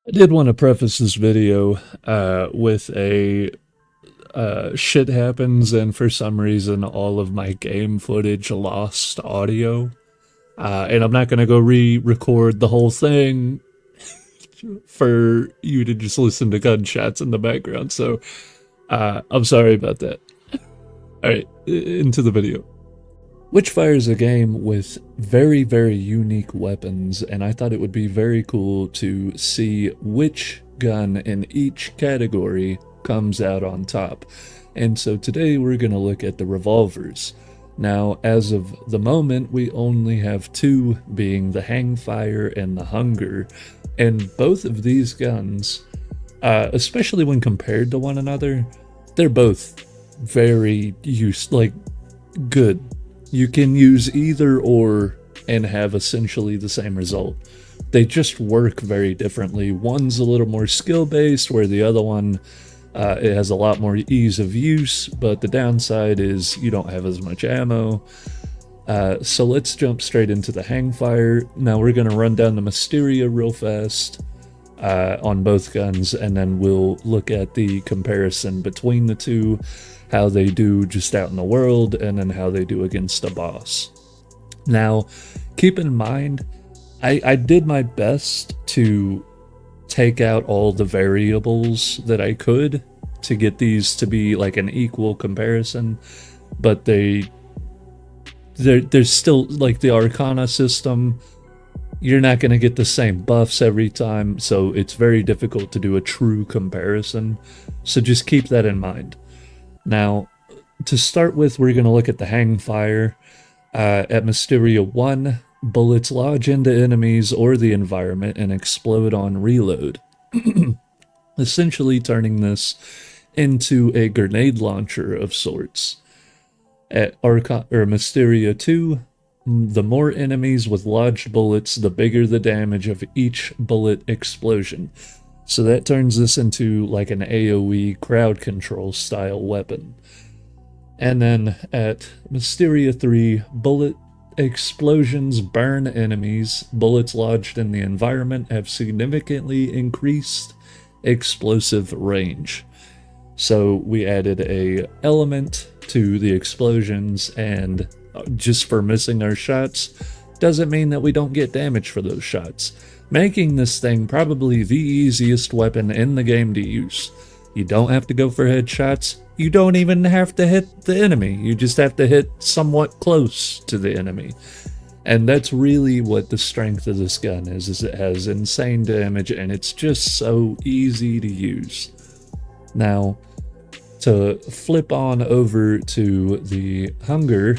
I did want to preface this video with a shit happens, and for some reason, all of my game footage lost audio. And I'm not going to go re record the whole thing for you to just listen to gunshots in the background. So I'm sorry about that. Alright, into the video. Witchfire is a game with very, very unique weapons, and I thought it would be very cool to see which gun in each category comes out on top. And so today we're going to look at the revolvers. Now, as of the moment, we only have two, being the Hangfire and the Hunger, and both of these guns, especially when compared to one another, they're both very good. You can use either or and have essentially the same result. They just work very differently. One's a little more skill-based, where the other one, it has a lot more ease of use, but the downside is you don't have as much ammo. So let's jump straight into the Hangfire. Now we're going to run down the Mysteria real fast on both guns, and then we'll look at the comparison between the two, how they do just out in the world, and then how they do against a boss. Now, keep in mind, I did my best to take out all the variables that I could to get these to be like an equal comparison, but there's still, like, the Arcana system, you're not going to get the same buffs every time, so it's very difficult to do a true comparison, so just keep that in mind. Now, to start with, we're going to look at the Hangfire. At Mysteria 1, bullets lodge into enemies or the environment and explode on reload, essentially turning this into a grenade launcher of sorts. At Mysteria 2, the more enemies with lodged bullets, the bigger the damage of each bullet explosion. So that turns this into like an AoE crowd control style weapon. And then at Mysteria 3, bullet explosions burn enemies. Bullets lodged in the environment have significantly increased explosive range. So we added a element to the explosions, and just for missing our shots doesn't mean that we don't get damage for those shots, making this thing probably the easiest weapon in the game to use. You don't have to go for headshots. You don't even have to hit the enemy. You just have to hit somewhat close to the enemy. And that's really what the strength of this gun is it has insane damage, and it's just so easy to use. Now, to flip on over to the Hunger,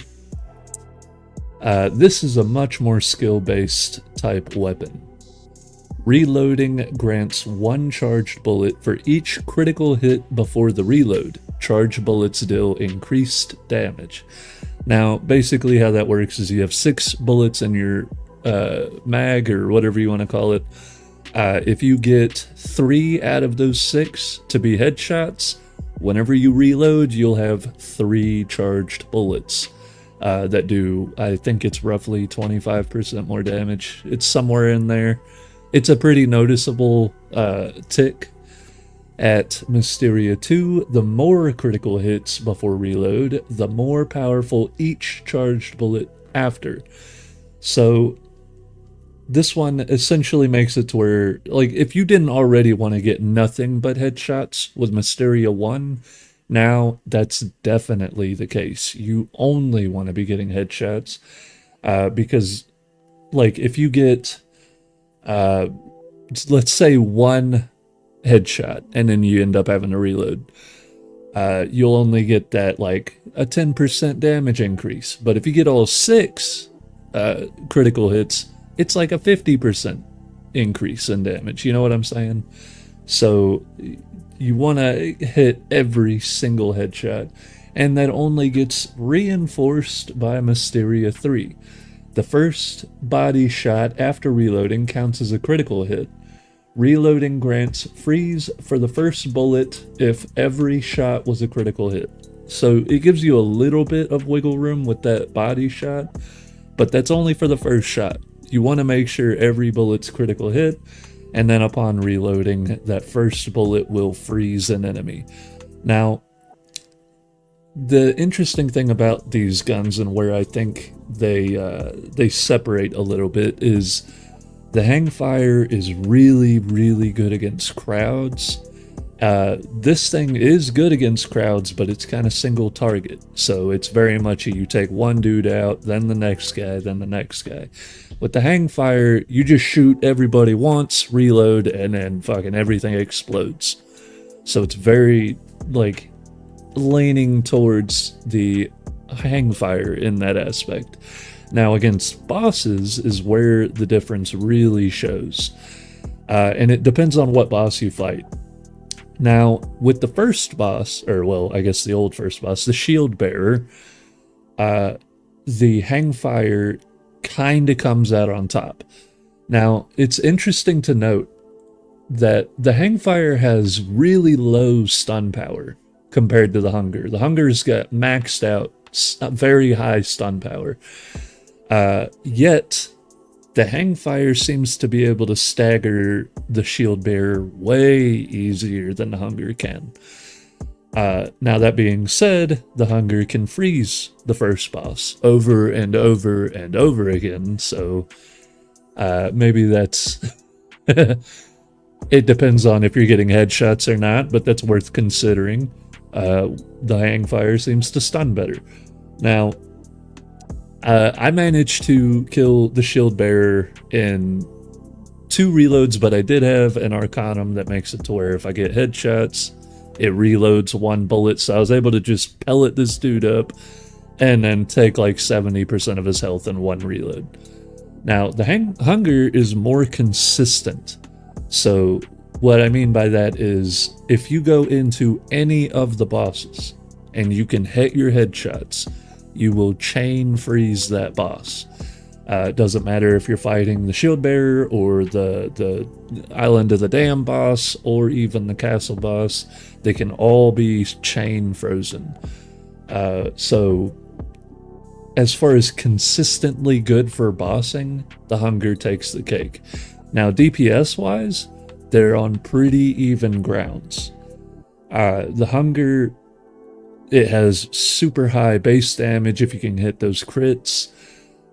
this is a much more skill-based type weapon. Reloading grants one charged bullet for each critical hit before the reload. Charged bullets deal increased damage. Now, basically how that works is you have 6 bullets in your mag, or whatever you want to call it. If you get 3 out of those 6 to be headshots, whenever you reload, you'll have 3 charged bullets that do, I think it's roughly 25% more damage. It's somewhere in there. It's a pretty noticeable tick. At Mysteria 2, the more critical hits before reload, the more powerful each charged bullet after. So this one essentially makes it to where, like, if you didn't already want to get nothing but headshots with Mysteria 1, now that's definitely the case. You only want to be getting headshots, because, like, if you get, let's say, 1 headshot and then you end up having to reload, you'll only get that, like, a 10% damage increase. But if you get all 6 critical hits, it's like a 50% increase in damage. You know what I'm saying? So you want to hit every single headshot, and that only gets reinforced by Mysteria 3. The first body shot after reloading counts as a critical hit. Reloading grants freeze for the first bullet if every shot was a critical hit. So it gives you a little bit of wiggle room with that body shot, but that's only for the first shot. You want to make sure every bullet's critical hit, and then upon reloading, that first bullet will freeze an enemy. Now, the interesting thing about these guns and where I think they separate a little bit is the Hangfire is really, really good against crowds. This thing is good against crowds, but it's kind of single target. So it's very much you take one dude out, then the next guy, then the next guy. With the Hangfire, you just shoot everybody once, reload, and then fucking everything explodes. So it's very, like, leaning towards the Hangfire in that aspect. Now, against bosses is where the difference really shows. And it depends on what boss you fight. Now, with the first boss, or well, I guess the old first boss, the Shield Bearer, the Hangfire kind of comes out on top. Now, it's interesting to note that the Hangfire has really low stun power compared to the Hunger. The Hunger's got maxed out, very high stun power. Yet, the Hangfire seems to be able to stagger the Shield Bearer way easier than the Hunger can. Now, that being said, the Hunger can freeze the first boss over and over and over again, so maybe that's... It depends on if you're getting headshots or not, but that's worth considering. The Hangfire seems to stun better. Now, I managed to kill the Shield Bearer in 2 reloads, but I did have an Arcanum that makes it to where if I get headshots, it reloads 1 bullet, so I was able to just pellet this dude up and then take like 70% of his health in 1 reload. Now, the Hunger is more consistent. So what I mean by that is if you go into any of the bosses and you can hit your headshots, you will chain freeze that boss. It doesn't matter if you're fighting the Shield Bearer or the Island of the Dam boss or even the castle boss. They can all be chain frozen. So as far as consistently good for bossing, the Hunger takes the cake. Now, DPS-wise, they're on pretty even grounds. The Hunger, it has super high base damage if you can hit those crits,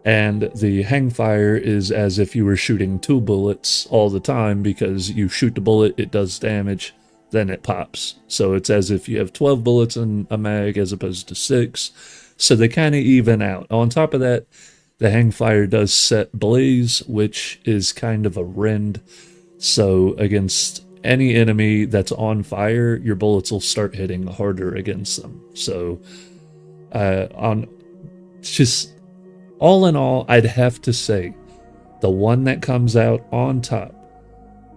and the Hangfire is as if you were shooting 2 bullets all the time, because you shoot the bullet, it does damage, then it pops. So it's as if you have 12 bullets in a mag as opposed to 6, so they kind of even out. On top of that, the Hangfire does set Blaze, which is kind of a rend, so against any enemy that's on fire, your bullets will start hitting harder against them. So, just all in all, I'd have to say the one that comes out on top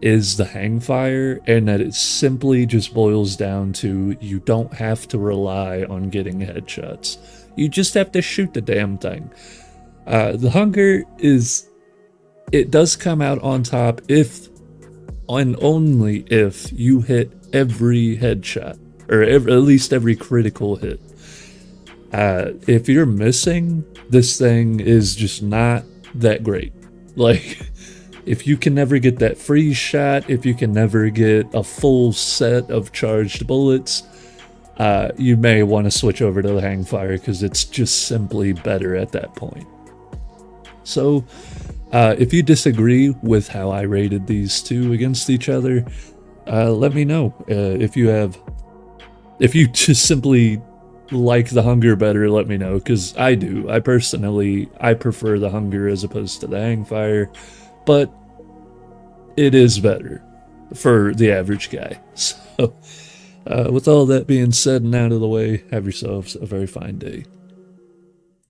is the Hangfire, and that it simply just boils down to you don't have to rely on getting headshots. You just have to shoot the damn thing. The Hunger it does come out on top if and only if you hit every headshot, or at least every critical hit. If you're missing, this thing is just not that great. Like, if you can never get that freeze shot, if you can never get a full set of charged bullets, you may want to switch over to the Hangfire because it's just simply better at that point. So, if you disagree with how I rated these two against each other, let me know. If you just simply like the Hunger better, let me know, because I do. I prefer the Hunger as opposed to the Hangfire, but it is better for the average guy. So, with all that being said and out of the way, have yourselves a very fine day.